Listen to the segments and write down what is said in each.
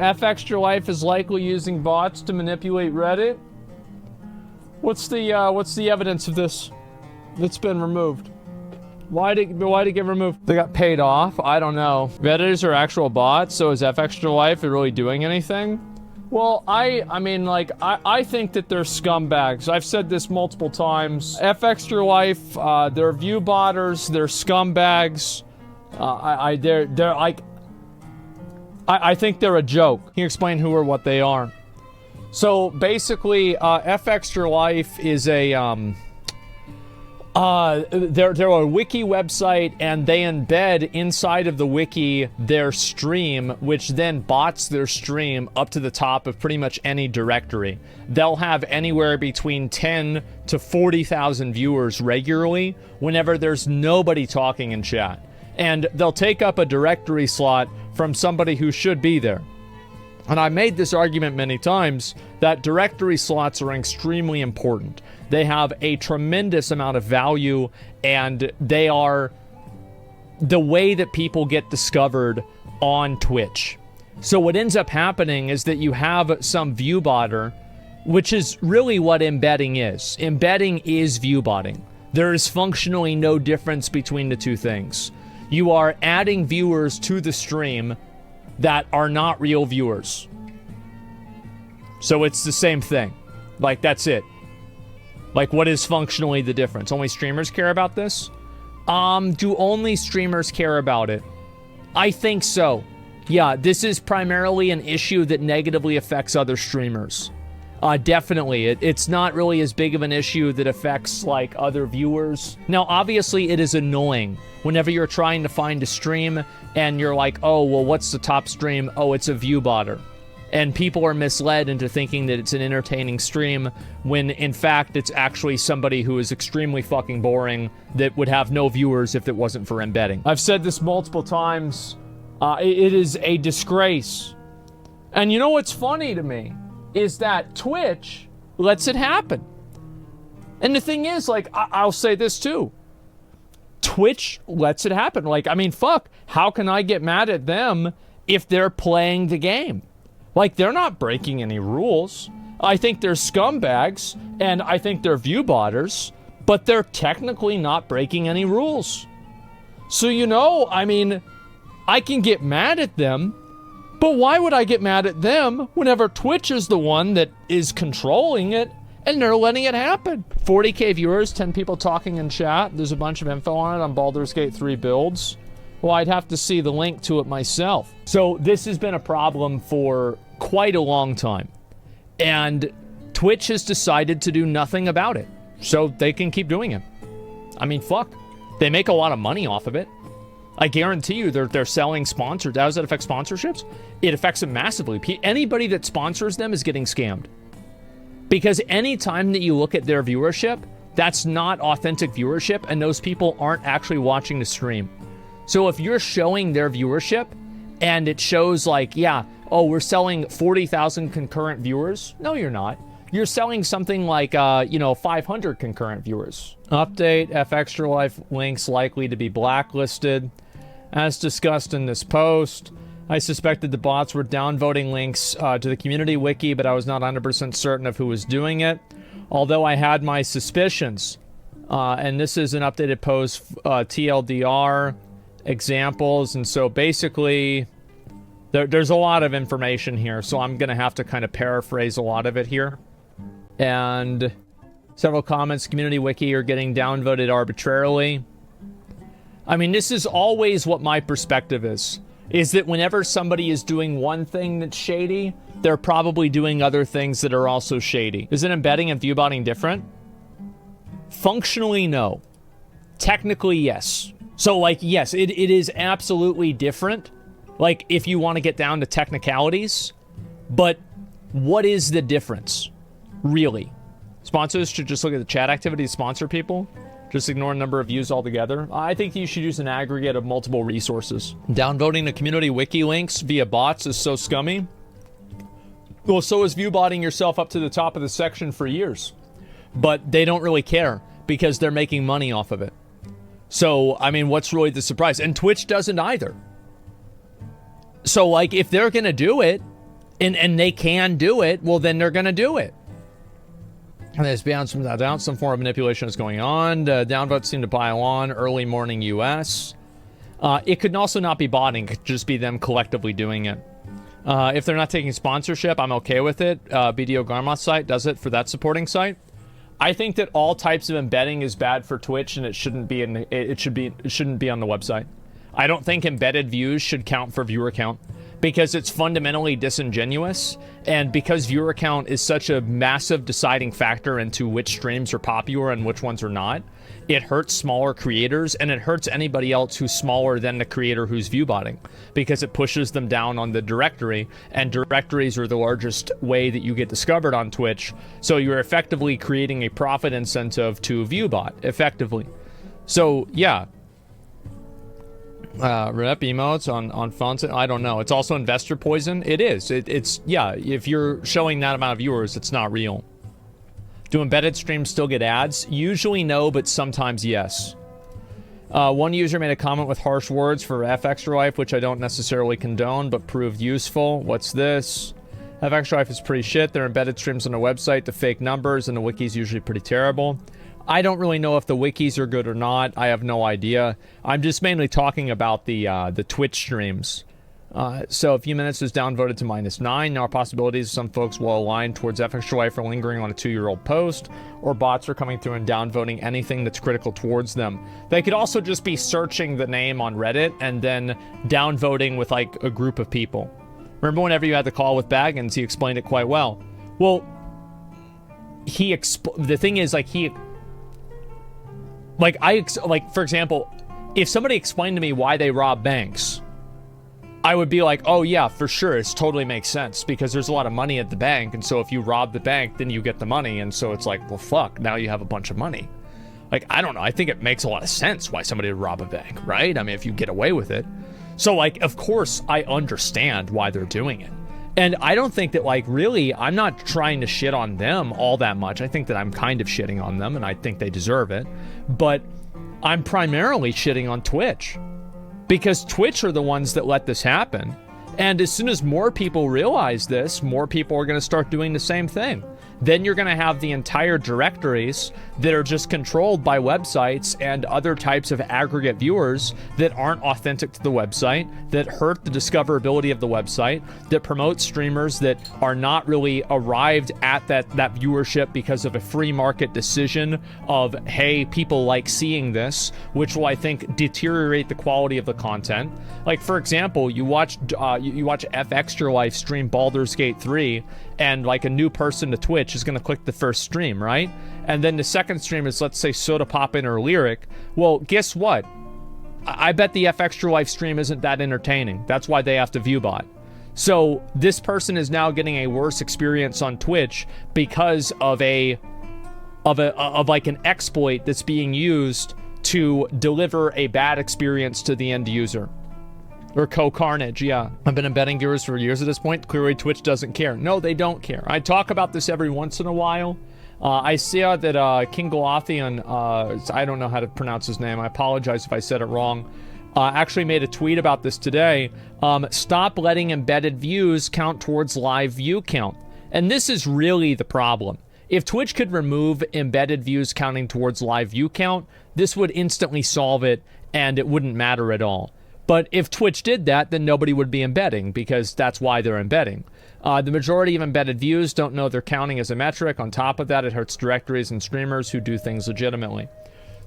F Extra Life is likely using bots to manipulate Reddit. What's the evidence of this that's been removed? Why did it get removed? They got paid off? I don't know. Redditors are actual bots, so is F Extra Life really doing anything? Well, I mean, like, I think that they're scumbags. I've said this multiple times. F Extra Life, they're view botters, they're scumbags. They're like, I think they're a joke. Can you explain who or what they are? So basically, F Extra Life is a they're a wiki website, and they embed inside of the wiki their stream, which then bots their stream up to the top of pretty much any directory. They'll have anywhere between 10 to 40,000 viewers regularly whenever there's nobody talking in chat. And they'll take up a directory slot from somebody who should be there. And I made this argument many times that directory slots are extremely important. They have a tremendous amount of value, and they are the way that people get discovered on Twitch. So what ends up happening is that you have some view botter, which is really what embedding is. Embedding is view botting. There is functionally no difference between the two things. You are adding viewers to the stream that are not real viewers. So it's the same thing. Like, that's it. Like, what is functionally the difference? Only streamers care about this? Do only streamers care about it? I think so. Yeah, this is primarily an issue that negatively affects other streamers. Definitely. It's not really as big of an issue that affects, like, other viewers. Now, obviously, it is annoying whenever you're trying to find a stream and you're like, oh, well, what's the top stream? Oh, it's a view botter. And people are misled into thinking that it's an entertaining stream when, in fact, it's actually somebody who is extremely fucking boring that would have no viewers if it wasn't for embedding. I've said this multiple times. It is a disgrace. And you know what's funny to me? Is that Twitch lets it happen. And the thing is, like, I'll say this too. Twitch lets it happen. Like, I mean, fuck. How can I get mad at them if they're playing the game? Like, they're not breaking any rules. I think they're scumbags, and I think they're view botters, but they're technically not breaking any rules. So, you know, I mean, I can get mad at them, but why would I get mad at them whenever Twitch is the one that is controlling it and they're letting it happen? 40k viewers, 10 people talking in chat. There's a bunch of info on it on Baldur's Gate 3 builds. Well, I'd have to see the link to it myself. So this has been a problem for quite a long time. And Twitch has decided to do nothing about it. So they can keep doing it. I mean, fuck. They make a lot of money off of it. I guarantee you they're selling sponsored. How does that affect sponsorships? It affects them massively. Anybody that sponsors them is getting scammed. Because anytime that you look at their viewership, that's not authentic viewership, and those people aren't actually watching the stream. So if you're showing their viewership and it shows like, yeah, oh, we're selling 40,000 concurrent viewers. No, you're not. You're selling something like, 500 concurrent viewers. Update, F Extra Life links likely to be blacklisted. As discussed in this post, I suspected the bots were downvoting links to the community wiki, but I was not 100% certain of who was doing it. Although I had my suspicions. And this is an updated post, TLDR. Examples, and so basically there's a lot of information here, so I'm gonna have to kind of paraphrase a lot of it here. And several comments, community wiki are getting downvoted arbitrarily. I mean, this is always what my perspective is that whenever somebody is doing one thing that's shady, they're probably doing other things that are also shady. Is it embedding and viewbotting different? Functionally, no. Technically, yes. So, like, yes, it is absolutely different, like, if you want to get down to technicalities, but what is the difference, really? Sponsors should just look at the chat activity to sponsor people, just ignore a number of views altogether. I think you should use an aggregate of multiple resources. Downvoting the community wiki links via bots is so scummy. Well, so is viewbotting yourself up to the top of the section for years. But they don't really care, because they're making money off of it. So, I mean, what's really the surprise? And Twitch doesn't either. So, like, if they're gonna do it, and they can do it, well, then they're going to do it. And there's beyond some doubt, some form of manipulation is going on. Downvotes seem to pile on. Early morning U.S. It could also not be botting. It could just be them collectively doing it. If they're not taking sponsorship, I'm okay with it. BDO Garmoth site does it for that supporting site. I think that all types of embedding is bad for Twitch, and it shouldn't be it shouldn't be on the website. I don't think embedded views should count for viewer count, because it's fundamentally disingenuous, and because viewer count is such a massive deciding factor into which streams are popular and which ones are not, it hurts smaller creators, and it hurts anybody else who's smaller than the creator who's viewbotting, because it pushes them down on the directory, and directories are the largest way that you get discovered on Twitch, so you're effectively creating a profit incentive to viewbot, effectively. So, yeah. Rep emotes on phones. I don't know. It's also investor poison. It is. It's yeah. If you're showing that amount of viewers, it's not real. Do embedded streams still get ads? Usually no, but sometimes yes. One user made a comment with harsh words for F Extra Life, which I don't necessarily condone, but proved useful. What's this? F Extra Life is pretty shit. They're embedded streams on their website. The fake numbers and the wiki's usually pretty terrible. I don't really know if the wikis are good or not. I have no idea. I'm just mainly talking about the Twitch streams. So a few minutes is downvoted to -9. Now, possibilities, some folks will align towards F Extra Life for lingering on a 2-year-old post, or bots are coming through and downvoting anything that's critical towards them. They could also just be searching the name on Reddit and then downvoting with like a group of people. Remember whenever you had the call with Baggins, he explained it quite well. Well, the thing is, like, for example, if somebody explained to me why they rob banks, I would be like, oh yeah, for sure, it totally makes sense, because there's a lot of money at the bank, and so if you rob the bank, then you get the money, and so it's like, well, fuck, now you have a bunch of money. Like, I don't know, I think it makes a lot of sense why somebody would rob a bank, right? I mean, if you get away with it. So, like, of course, I understand why they're doing it. And I don't think that, like, really, I'm not trying to shit on them all that much. I think that I'm kind of shitting on them, and I think they deserve it. But I'm primarily shitting on Twitch, because Twitch are the ones that let this happen. And as soon as more people realize this, more people are going to start doing the same thing. Then you're going to have the entire directories that are just controlled by websites and other types of aggregate viewers that aren't authentic to the website, that hurt the discoverability of the website, that promote streamers that are not really arrived at that viewership because of a free market decision of, hey, people like seeing this, which will, I think, deteriorate the quality of the content. Like, for example, you watch F Extra Life stream Baldur's Gate 3, and like a new person to Twitch is going to click the first stream, right? And then the second stream is, let's say, Soda Poppin' or Lyric. Well, guess what? I bet the F Extra Life stream isn't that entertaining. That's why they have to viewbot. So this person is now getting a worse experience on Twitch because of like an exploit that's being used to deliver a bad experience to the end user. Or co-carnage, yeah. I've been embedding viewers for years at this point. Clearly, Twitch doesn't care. No, they don't care. I talk about this every once in a while. I saw that King Galothian, I don't know how to pronounce his name. I apologize if I said it wrong. Actually made a tweet about this today. Stop letting embedded views count towards live view count. And this is really the problem. If Twitch could remove embedded views counting towards live view count, this would instantly solve it, and it wouldn't matter at all. But if Twitch did that, then nobody would be embedding, because that's why they're embedding. The majority of embedded views don't know they're counting as a metric. On top of that, it hurts directories and streamers who do things legitimately.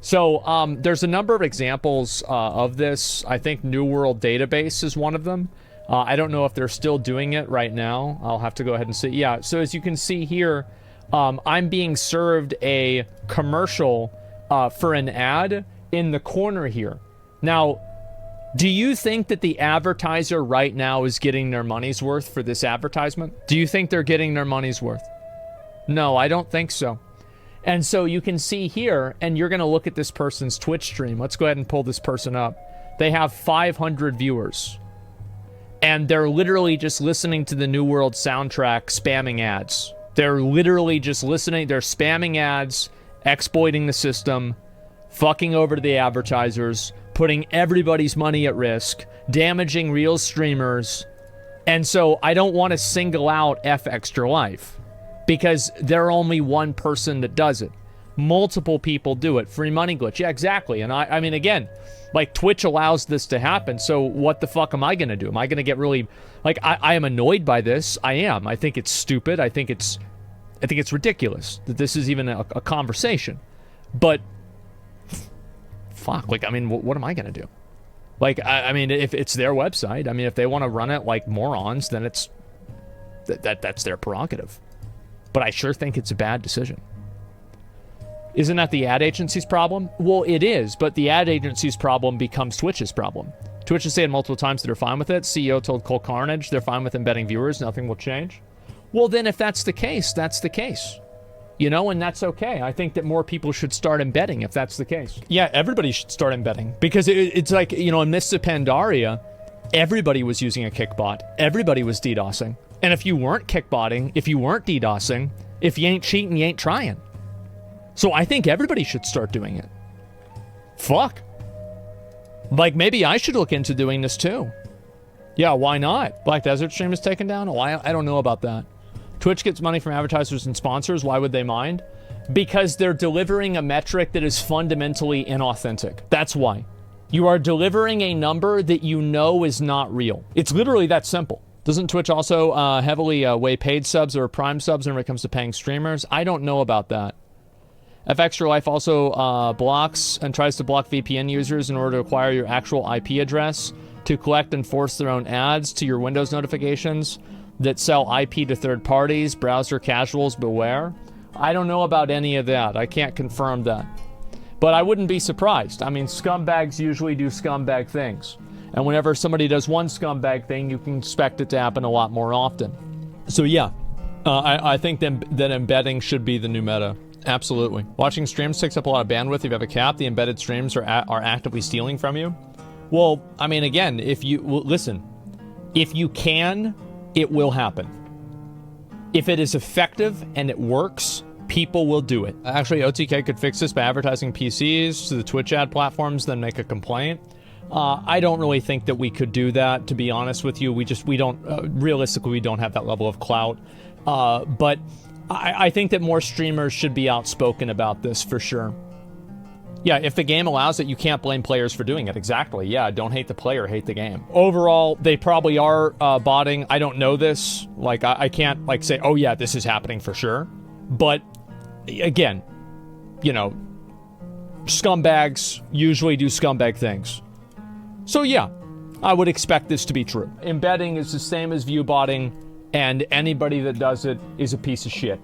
So there's a number of examples of this. I think New World Database is one of them. I don't know if they're still doing it right now. I'll have to go ahead and see. Yeah, so as you can see here, I'm being served a commercial for an ad in the corner here. Now, do you think that the advertiser right now is getting their money's worth for this advertisement? Do you think they're getting their money's worth? No, I don't think so. And so you can see here, and you're going to look at this person's Twitch stream. Let's go ahead and pull this person up. They have 500 viewers. And they're literally just listening to the New World soundtrack, spamming ads. They're literally just listening. They're spamming ads, exploiting the system, fucking over to the advertisers, putting everybody's money at risk, damaging real streamers, And so I don't want to single out F Extra Life because they're only one person that does it. Multiple people do it. Free money glitch. Yeah, exactly. And I mean, again, like, Twitch allows this to happen, so what the fuck am I going to do? Am I going to get really... Like, I am annoyed by this. I am. I think it's stupid. I think it's ridiculous that this is even a conversation. But, fuck, like, I mean, what am I going to do? Like, I mean, if it's their website, I mean, if they want to run it like morons, then it's... That's their prerogative. But I sure think it's a bad decision. Isn't that the ad agency's problem? Well, it is, but the ad agency's problem becomes Twitch's problem. Twitch has said multiple times that they're fine with it. CEO told Cole Carnage they're fine with embedding viewers. Nothing will change. Well, then if that's the case, that's the case. You know, and that's okay. I think that more people should start embedding if that's the case. Yeah, everybody should start embedding. Because it's like, you know, in Mists of Pandaria, everybody was using a kickbot. Everybody was DDoSing. And if you weren't kickbotting, if you weren't DDoSing, if you ain't cheating, you ain't trying. So I think everybody should start doing it. Fuck. Like, maybe I should look into doing this too. Yeah, why not? Black Desert stream is taken down? Oh, I don't know about that. Twitch gets money from advertisers and sponsors. Why would they mind? Because they're delivering a metric that is fundamentally inauthentic. That's why. You are delivering a number that you know is not real. It's literally that simple. Doesn't Twitch also heavily weigh paid subs or prime subs when it comes to paying streamers? I don't know about that. F Extra Life also blocks and tries to block VPN users in order to acquire your actual IP address to collect and force their own ads to your Windows notifications that sell IP to third parties. Browser casuals, beware. I don't know about any of that. I can't confirm that. But I wouldn't be surprised. I mean, scumbags usually do scumbag things. And whenever somebody does one scumbag thing, you can expect it to happen a lot more often. So yeah, I think that embedding should be the new meta. Absolutely. Watching streams takes up a lot of bandwidth. If you have a cap, the embedded streams are actively stealing from you. Well, I mean, again, if you... Well, listen. If you can, it will happen. If it is effective and it works, people will do it. Actually, OTK could fix this by advertising PCs to the Twitch ad platforms, then make a complaint. I don't really think that we could do that, to be honest with you. We don't... realistically, we don't have that level of clout. But... I think that more streamers should be outspoken about this, for sure. Yeah, if the game allows it, you can't blame players for doing it. Exactly. Yeah, don't hate the player, hate the game. Overall, they probably are botting. I don't know this. Like, I can't, like, say, oh yeah, this is happening for sure. But, again, you know, scumbags usually do scumbag things. So yeah, I would expect this to be true. Embedding is the same as view botting, and anybody that does it is a piece of shit.